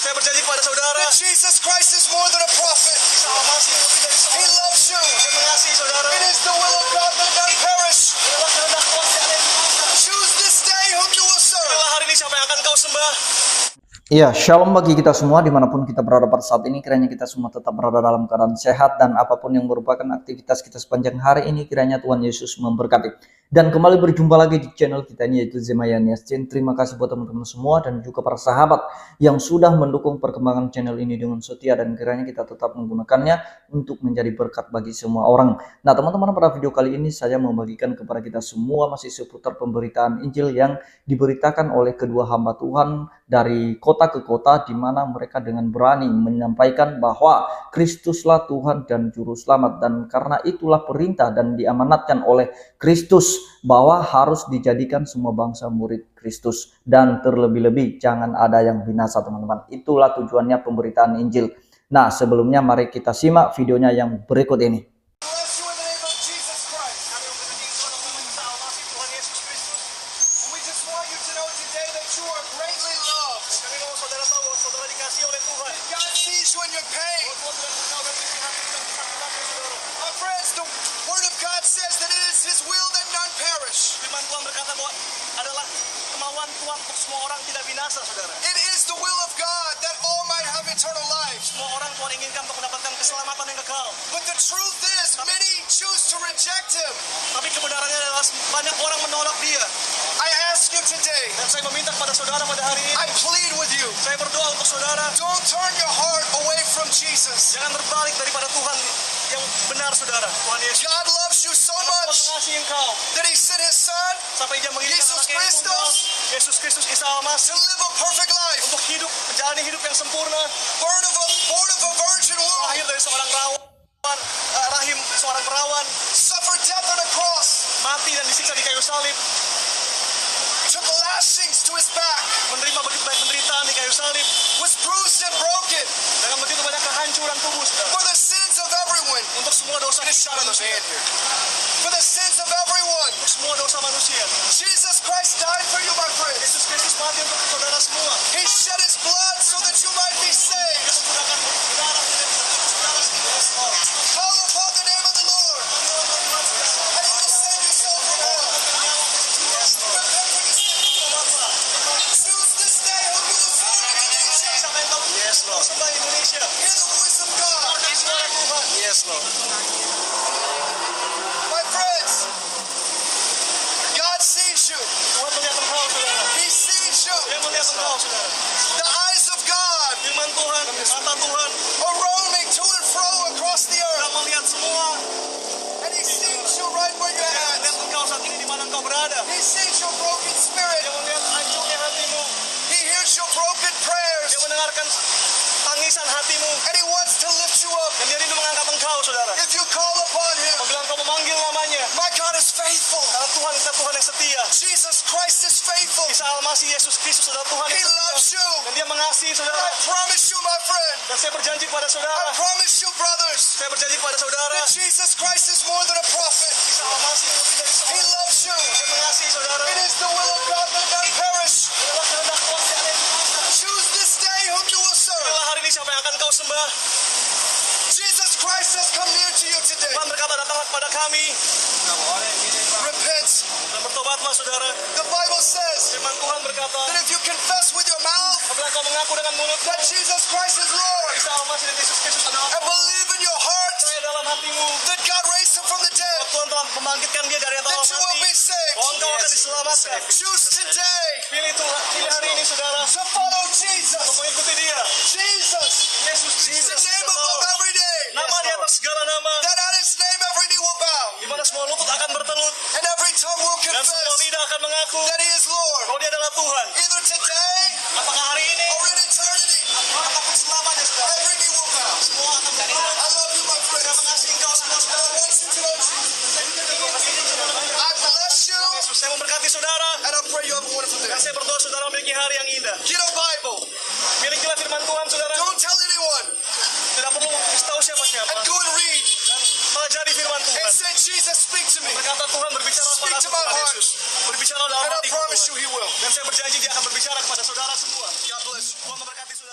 Saya berjanji kepada saudara. that Jesus Christ is more than a prophet. Isa Al-Masih lebih dari He seorang. loves you. Dia mengasihi saudara. It is the will of God that none perish. Adalah kehendak Tuhan yang ada di binasa. Choose this day whom you will serve. Pilihlah hari ini siapa yang akan kau sembah. Ya, shalom bagi kita semua dimanapun kita berada pada saat ini. Kiranya kita semua tetap berada dalam keadaan sehat dan apapun yang merupakan aktivitas kita sepanjang hari ini, kiranya Tuhan Yesus memberkati. Dan kembali berjumpa lagi di channel kita ini, yaitu Zemaya Niascin. Terima kasih buat teman-teman semua dan juga para sahabat yang sudah mendukung perkembangan channel ini dengan setia, dan kiranya kita tetap menggunakannya untuk menjadi berkat bagi semua orang. Nah teman-teman, pada video kali ini saya membagikan kepada kita semua masih seputar pemberitaan Injil yang diberitakan oleh kedua hamba Tuhan dari kota ke kota, di mana mereka dengan berani menyampaikan bahwa Kristuslah Tuhan dan Juru Selamat, dan karena itulah perintah dan diamanatkan oleh Kristus bahwa harus dijadikan semua bangsa murid Kristus, dan terlebih-lebih jangan ada yang binasa teman-teman. Itulah tujuannya pemberitaan Injil. Nah sebelumnya mari kita simak videonya yang berikut ini. Bless you in the name of Jesus Christ. Kami memberkati Tuhan dalam nama Isa Al-Masih Tuhan Yesus Kristus. And we just want you to know today that you are greatly loved. Dan kami mau saudara tahu bahwa saudara dikasihi oleh Tuhan. God sees you in your pain. Tuhan sudah tahu dan melihat hati dan kesakitanmu saudara. My friends, the Word of God says that it is His will that none perish. Firman Tuhan berkata bahwa adalah kemauan Tuhan untuk semua orang tidak binasa saudara. It is the will of God that all might have eternal life. Semua orang Tuhan inginkan untuk mendapatkan keselamatan yang kekal. But the truth is, many choose to reject Him. Tapi kebenarannya adalah banyak orang menolak Dia. I ask you today, Dan saya meminta kepada saudara pada hari ini, I plead with you, saya berdoa untuk saudara, don't turn your heart away from Jesus. jangan berbalik daripada Tuhan yang benar saudara, Tuhan Yesus. God loves you so Tuhan much mengasihi engkau that He sent His Son sampai Dia mengirimkan Yesus anaknya yang tunggal, Kristus, Yesus Kristus Isa to Al-Masih, live a perfect life, untuk hidup, menjalani hidup yang sempurna, born of a virgin womb, lahir dari seorang rahim seorang perawan, suffered death on a cross, mati dan disiksa di kayu salib, took lashings to His back, menerima begitu banyak penderitaan di kayu salib, was bruised and broken dengan begitu banyak kehancuran tubuh saudara, for the sins of everyone. untuk semua dosa manusia, For the sins of everyone. untuk semua dosa manusia. Jesus Christ died for you, my friends. Yesus Kristus mati untuk saudara semua. He shed His blood so that you might be Dia saved. menggunakan darah saudara semua. Call upon the name of the Lord, and He will save you soul from hell. Choose this day whom you will serve in the nation. Siapa yang tahu? Yes, Lord. Sembah Indonesia. Hear the voice of God. Suara Tuhan. Yes, Lord. My friends, God sees you. Tuhan melihat engkau saudara. He sees you. Dia melihat engkau saudara. The eyes of God Firman Tuhan, mata Tuhan are roaming to and fro across the earth, sedang melihat semua. and He sees you right where you're Dia at. melihat engkau saat ini di mana engkau berada. He sees your broken spirit. Dia melihat hancurnya hatimu. He hears your broken prayers, Dia mendengarkan tangisan hatimu. and He wants to lift you up. Dan dia rindu mengangkat engkau saudara. If you call upon Him, Apabila engkau memanggil namanya, my God is faithful. karena Tuhan kita Tuhan yang setia. Jesus Christ is faithful. Isa Al-Masih Yesus Kristus adalah Tuhan He yang loves setia. you. Dan dia mengasihi And saudara. I promise you, my friend, Dan saya berjanji kepada I saudara. promise you, brothers, Saya berjanji kepada saudara. that Jesus Christ is more than a prophet. Isa Al-Masih lebih dari He seorang. loves you. Dia mengasihi saudara. It is the will of God that none perish. Adalah kehendak Tuhan yang ada di binasa. Choose this day whom you will serve. Pilihlah hari ini siapa yang akan kau sembah. Jesus Christ has come near to you today. Tuhan berkata, datanglah kepada kami Repent. dan bertobatlah saudara. The Bible says Firman Tuhan berkata, that if you confess with your mouth apabila kau mengaku dengan mulutmu, that Jesus Christ is Lord, Isa Al-Masih dan Yesus Kristus adalah and believe in your heart percaya dalam hatimu, that God raised Him from the dead, bahwa Tuhan telah membangkitkan dia dari antara that you will mati, be saved. bahwa engkau akan diselamatkan. Choose today Pilih Tuhan, pilih hari ini saudara, to follow Jesus. untuk mengikuti dia. Jesus, Yesus the Kristus, name above every name, nama di atas segala nama, that at His name every knee will bow, di mana semua lutut akan bertelut and every tongue will dan semua confess lidah akan mengaku that He is Lord. bahwa dia adalah Tuhan. Either today Apakah hari ini or in eternity, ataupun selamanya saudara, every knee will bow. semua akan bertelut. I love you, my Saya friends. mengasihi engkau semua I saudara. want you to know Jesus. I bless you, Yesus, saya memberkati saudara and I pray you have a wonderful day. dan saya berdoa saudara memiliki hari yang indah. Get a Bible. Milikilah firman Tuhan saudara. Don't tell anyone. Tidak perlu kasih tahu siapa-siapa. And go and read. Dan pelajari firman And Tuhan. say, Jesus, speak to me. Berkata Tuhan berbicara kepada Speak to aku, my Tuhan heart. Yesus. Berbicara dalam And I hatiku promise Tuhan. you He will. Dan saya berjanji dia akan berbicara kepada saudara semua. God bless you. Tuhan memberkati saudara.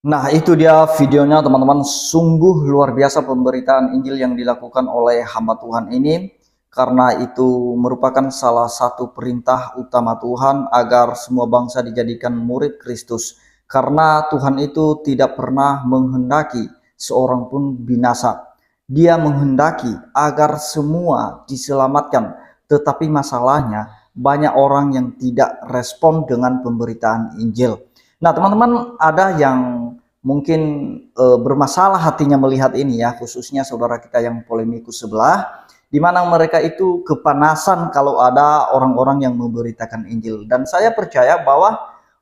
Nah, itu dia videonya teman-teman. Sungguh luar biasa pemberitaan Injil yang dilakukan oleh hamba Tuhan ini, karena itu merupakan salah satu perintah utama Tuhan agar semua bangsa dijadikan murid Kristus. Karena Tuhan itu tidak pernah menghendaki seorang pun binasa. Dia menghendaki agar semua diselamatkan. Tetapi masalahnya banyak orang yang tidak respon dengan pemberitaan Injil. Nah, teman-teman, ada yang mungkin bermasalah hatinya melihat ini ya, khususnya saudara kita yang polemikus sebelah, di mana mereka itu kepanasan kalau ada orang-orang yang memberitakan Injil. Dan saya percaya bahwa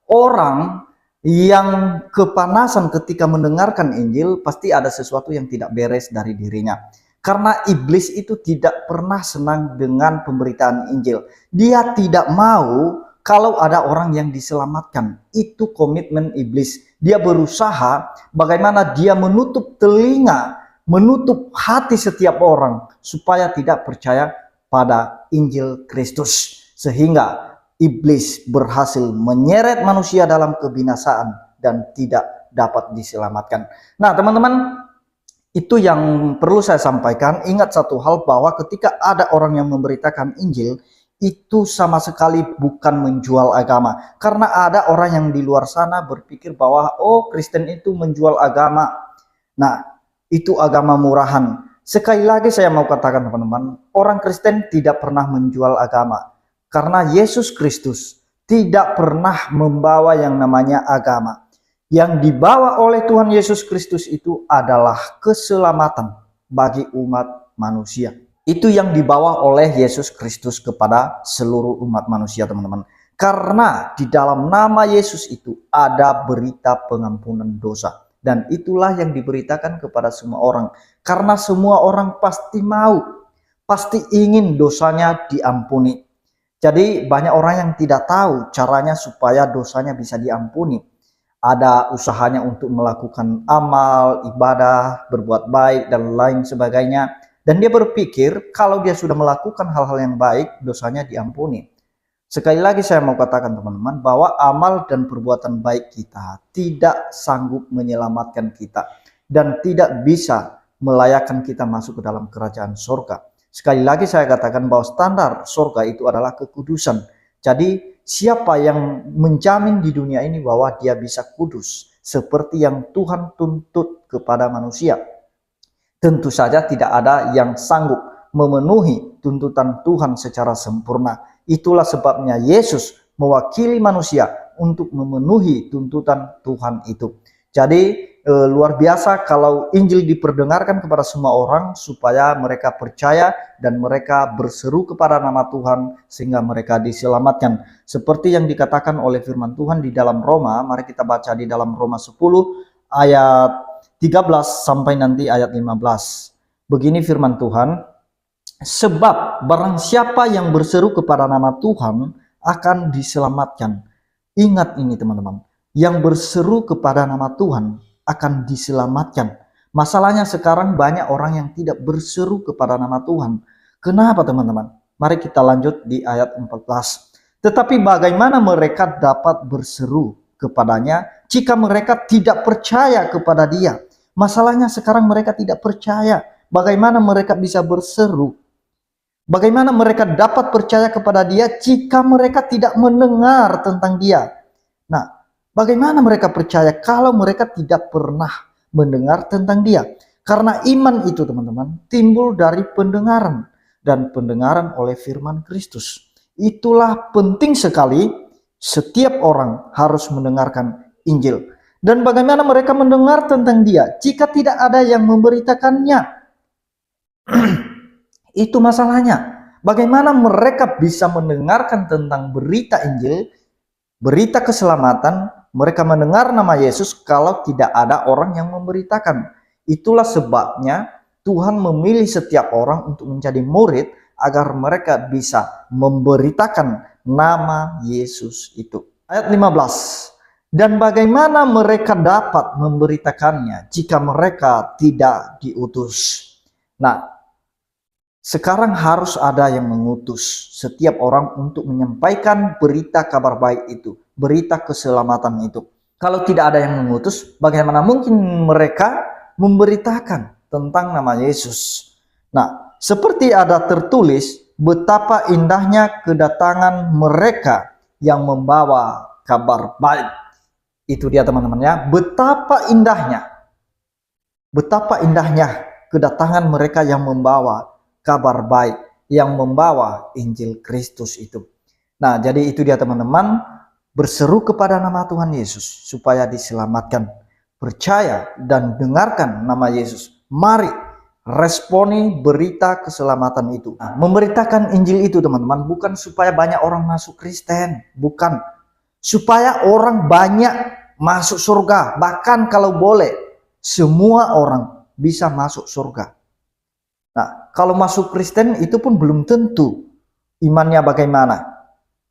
orang yang kepanasan ketika mendengarkan Injil pasti ada sesuatu yang tidak beres dari dirinya. Karena iblis itu tidak pernah senang dengan pemberitaan Injil. Dia tidak mau kalau ada orang yang diselamatkan. Itu komitmen iblis. Dia berusaha bagaimana dia menutup telinga, menutup hati setiap orang supaya tidak percaya pada Injil Kristus. Sehingga iblis berhasil menyeret manusia dalam kebinasaan dan tidak dapat diselamatkan. Nah, teman-teman, itu yang perlu saya sampaikan. Ingat satu hal, bahwa ketika ada orang yang memberitakan Injil, itu sama sekali bukan menjual agama. Karena ada orang yang di luar sana berpikir bahwa oh, Kristen itu menjual agama. Nah, itu agama murahan. Sekali lagi saya mau katakan teman-teman, orang Kristen tidak pernah menjual agama. Karena Yesus Kristus tidak pernah membawa yang namanya agama. Yang dibawa oleh Tuhan Yesus Kristus itu adalah keselamatan bagi umat manusia. Itu yang dibawa oleh Yesus Kristus kepada seluruh umat manusia, teman-teman. Karena di dalam nama Yesus itu ada berita pengampunan dosa. Dan itulah yang diberitakan kepada semua orang. Karena semua orang pasti mau, pasti ingin dosanya diampuni. Jadi banyak orang yang tidak tahu caranya supaya dosanya bisa diampuni. Ada usahanya untuk melakukan amal, ibadah, berbuat baik, dan lain sebagainya. Dan dia berpikir kalau dia sudah melakukan hal-hal yang baik, dosanya diampuni. Sekali lagi saya mau katakan teman-teman, bahwa amal dan perbuatan baik kita tidak sanggup menyelamatkan kita. Dan tidak bisa melayakkan kita masuk ke dalam kerajaan surga. Sekali lagi saya katakan bahwa standar surga itu adalah kekudusan. Jadi siapa yang menjamin di dunia ini bahwa dia bisa kudus seperti yang Tuhan tuntut kepada manusia? Tentu saja tidak ada yang sanggup memenuhi tuntutan Tuhan secara sempurna. Itulah sebabnya Yesus mewakili manusia untuk memenuhi tuntutan Tuhan itu. Jadi luar biasa kalau Injil diperdengarkan kepada semua orang supaya mereka percaya dan mereka berseru kepada nama Tuhan sehingga mereka diselamatkan. Seperti yang dikatakan oleh firman Tuhan di dalam Roma, mari kita baca di dalam Roma 10 ayat 13 sampai nanti ayat 15. Begini firman Tuhan, sebab barang siapa yang berseru kepada nama Tuhan akan diselamatkan. Ingat ini teman-teman, yang berseru kepada nama Tuhan akan diselamatkan. Masalahnya sekarang banyak orang yang tidak berseru kepada nama Tuhan. Kenapa teman-teman? Mari kita lanjut di ayat 14. Tetapi bagaimana mereka dapat berseru kepadanya jika mereka tidak percaya kepada Dia? Masalahnya sekarang mereka tidak percaya. Bagaimana mereka bisa berseru? Bagaimana mereka dapat percaya kepada Dia jika mereka tidak mendengar tentang Dia? Nah, bagaimana mereka percaya kalau mereka tidak pernah mendengar tentang Dia? Karena iman itu teman-teman timbul dari pendengaran, dan pendengaran oleh firman Kristus. Itulah penting sekali, setiap orang harus mendengarkan Injil. Dan bagaimana mereka mendengar tentang Dia jika tidak ada yang memberitakannya? Itu masalahnya. Bagaimana mereka bisa mendengarkan tentang berita Injil, berita keselamatan, mereka mendengar nama Yesus kalau tidak ada orang yang memberitakan. Itulah sebabnya Tuhan memilih setiap orang untuk menjadi murid agar mereka bisa memberitakan nama Yesus itu. Ayat 15. Dan bagaimana mereka dapat memberitakannya jika mereka tidak diutus? Nah, sekarang harus ada yang mengutus setiap orang untuk menyampaikan berita kabar baik itu, berita keselamatan itu. Kalau tidak ada yang mengutus, bagaimana mungkin mereka memberitakan tentang nama Yesus? Nah, seperti ada tertulis, betapa indahnya kedatangan mereka yang membawa kabar baik. Itu dia teman-teman ya, betapa indahnya kedatangan mereka yang membawa kabar baik, yang membawa Injil Kristus itu. Nah, jadi itu dia teman-teman, berseru kepada nama Tuhan Yesus supaya diselamatkan. Percaya dan dengarkan nama Yesus. Mari responi berita keselamatan itu. Nah, memberitakan Injil itu teman-teman bukan supaya banyak orang masuk Kristen, bukan. Supaya orang banyak masuk surga, bahkan kalau boleh semua orang bisa masuk surga. Nah, kalau masuk Kristen itu pun belum tentu imannya bagaimana.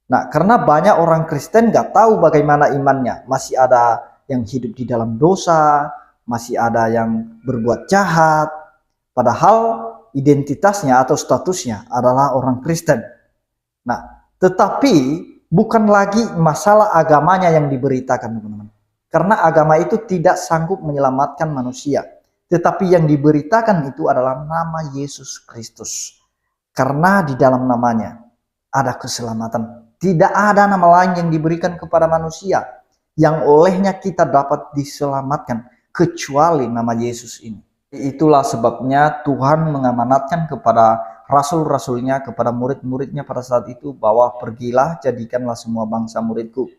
Nah, karena banyak orang Kristen nggak tahu bagaimana imannya. Masih ada yang hidup di dalam dosa, masih ada yang berbuat jahat. Padahal identitasnya atau statusnya adalah orang Kristen. Nah, tetapi bukan lagi masalah agamanya yang diberitakan, teman-teman. Karena agama itu tidak sanggup menyelamatkan manusia. Tetapi yang diberitakan itu adalah nama Yesus Kristus. Karena di dalam namanya ada keselamatan. Tidak ada nama lain yang diberikan kepada manusia yang olehnya kita dapat diselamatkan kecuali nama Yesus ini. Itulah sebabnya Tuhan mengamanatkan kepada rasul-rasulnya, kepada murid-muridnya pada saat itu bahwa pergilah, jadikanlah semua bangsa muridku.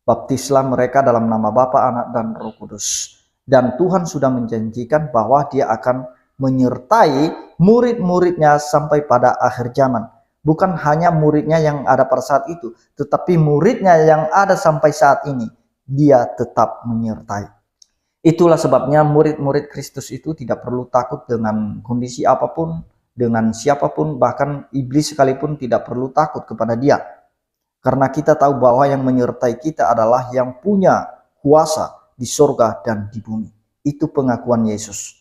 Baptislah mereka dalam nama Bapa, Anak, dan Roh Kudus. Dan Tuhan sudah menjanjikan bahwa Dia akan menyertai murid-muridnya sampai pada akhir zaman. Bukan hanya muridnya yang ada pada saat itu, tetapi muridnya yang ada sampai saat ini, Dia tetap menyertai. Itulah sebabnya murid-murid Kristus itu tidak perlu takut dengan kondisi apapun, dengan siapapun, bahkan iblis sekalipun tidak perlu takut kepada Dia. Karena kita tahu bahwa yang menyertai kita adalah yang punya kuasa di surga dan di bumi. Itu pengakuan Yesus.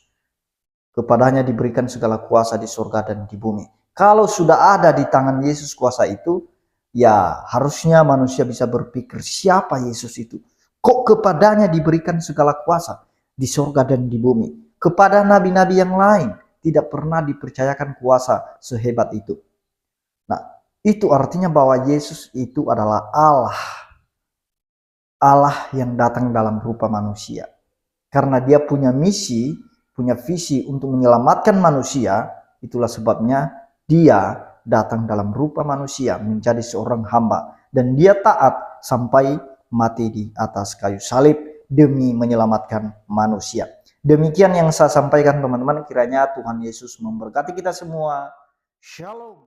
Kepadanya diberikan segala kuasa di surga dan di bumi. Kalau sudah ada di tangan Yesus kuasa itu, ya harusnya manusia bisa berpikir siapa Yesus itu. Kok kepadanya diberikan segala kuasa di surga dan di bumi. Kepada nabi-nabi yang lain tidak pernah dipercayakan kuasa sehebat itu. Nah, itu artinya bahwa Yesus itu adalah Allah. Allah yang datang dalam rupa manusia. Karena Dia punya misi, punya visi untuk menyelamatkan manusia, itulah sebabnya Dia datang dalam rupa manusia menjadi seorang hamba. Dan Dia taat sampai mati di atas kayu salib demi menyelamatkan manusia. Demikian yang saya sampaikan teman-teman, kiranya Tuhan Yesus memberkati kita semua. Shalom.